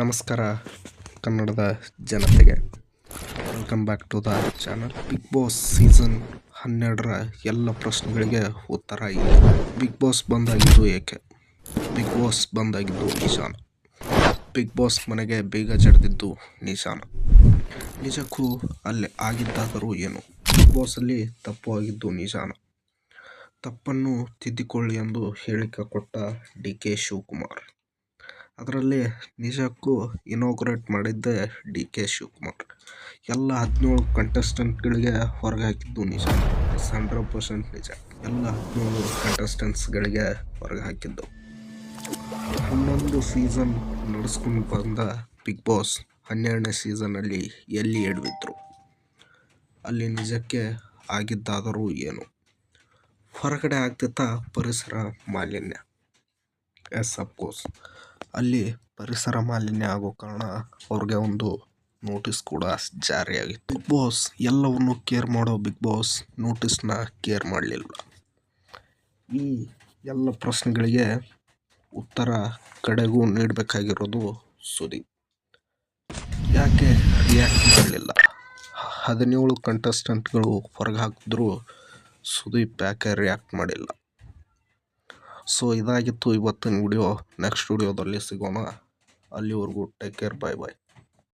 ನಮಸ್ಕಾರ ಕನ್ನಡದ ಜನತೆಗೆ. Welcome back to the channel. Bigg Boss season 12ರ ಎಲ್ಲ ಪ್ರಶ್ನೆಗಳಿಗೆ ಉತ್ತರ ಇಲ್ಲ. ಬಿಗ್ ಬಾಸ್ ಬಂದಾಗಿದ್ದು ಏಕೆ? ಬಿಗ್ ಬಾಸ್ ಬಂದಾಗಿದ್ದು ನಿಜಾನ? ಬಿಗ್ ಬಾಸ್ ಮನೆಗೆ ಬೀಗ ಜಡಿದಿದ್ದು ನಿಜಾನ? ನಿಜಕ್ಕೂ ಅಲ್ಲಿ ಆಗಿದ್ದಾದರೂ ಏನು? ಬಿಗ್ ಬಾಸಲ್ಲಿ ತಪ್ಪು ಆಗಿದ್ದು ನಿಜಾನ? ತಪ್ಪನ್ನು ತಿದ್ದಿಕೊಳ್ಳಿ ಎಂದು ಹೇಳಿಕೆ ಕೊಟ್ಟ ಡಿ.ಕೆ. ಶಿವಕುಮಾರ್. ಅದರಲ್ಲಿ ನಿಜಕ್ಕೂ ಇನಾಗ್ರೇಟ್ ಮಾಡಿದ್ದೇ ಡಿ.ಕೆ. ಶಿವಕುಮಾರ್. ಎಲ್ಲ 17 ಕಂಟೆಸ್ಟೆಂಟ್ಗಳಿಗೆ ಹೊರಗೆ ಹಾಕಿದ್ದು ನಿಜ. 100% ನಿಜ. ಎಲ್ಲ 17 ಕಂಟೆಸ್ಟೆಂಟ್ಸ್ಗಳಿಗೆ ಹೊರಗೆ ಹಾಕಿದ್ದು. 11 ಸೀಸನ್ ನಡೆಸ್ಕೊಂಡು ಬಂದ ಬಿಗ್ ಬಾಸ್ 12ನೇ ಸೀಸನ್ನಲ್ಲಿ ಎಲ್ಲಿ ಎಡವಿದ್ರು? ಅಲ್ಲಿ ನಿಜಕ್ಕೆ ಆಗಿದ್ದಾದರೂ ಏನು? ಹೊರಗಡೆ ಆಗ್ತಿತ್ತ ಪರಿಸರ ಮಾಲಿನ್ಯ. ಎಸ್, ಅಫ್ಕೋರ್ಸ್ ಅಲ್ಲಿ ಪರಿಸರ ಮಾಲಿನ್ಯ ಆಗೋ ಕಾರಣ ಅವ್ರಿಗೆ ಒಂದು ನೋಟಿಸ್ ಕೂಡ ಜಾರಿಯಾಗಿತ್ತು. ಬಿಗ್ ಬಾಸ್ ಎಲ್ಲವನ್ನು ಕೇರ್ ಮಾಡೋ ಬಿಗ್ ಬಾಸ್ ನೋಟಿಸ್ನ ಕೇರ್ ಮಾಡಲಿಲ್ಲ. ಈ ಎಲ್ಲ ಪ್ರಶ್ನೆಗಳಿಗೆ ಉತ್ತರ ಕಡೆಗೂ ನೀಡಬೇಕಾಗಿರೋದು ಸುದೀಪ್. ಯಾಕೆ ರಿಯಾಕ್ಟ್ ಮಾಡಲಿಲ್ಲ? 17 ಕಂಟೆಸ್ಟೆಂಟ್ಗಳು ಹೊರಗೆ ಹಾಕಿದ್ರು ಸುದೀಪ್ ಯಾಕೆ ರಿಯಾಕ್ಟ್ ಮಾಡಿಲ್ಲ? ಸೊ ಇದಾಗಿತ್ತು ಇವತ್ತಿನ ವಿಡಿಯೋ. ನೆಕ್ಸ್ಟ್ ವಿಡಿಯೋದಲ್ಲಿ ಸಿಗೋಣ. ಅಲ್ಲಿವರೆಗೂ ಟೇಕ್ ಕೇರ್, ಬೈ ಬೈ.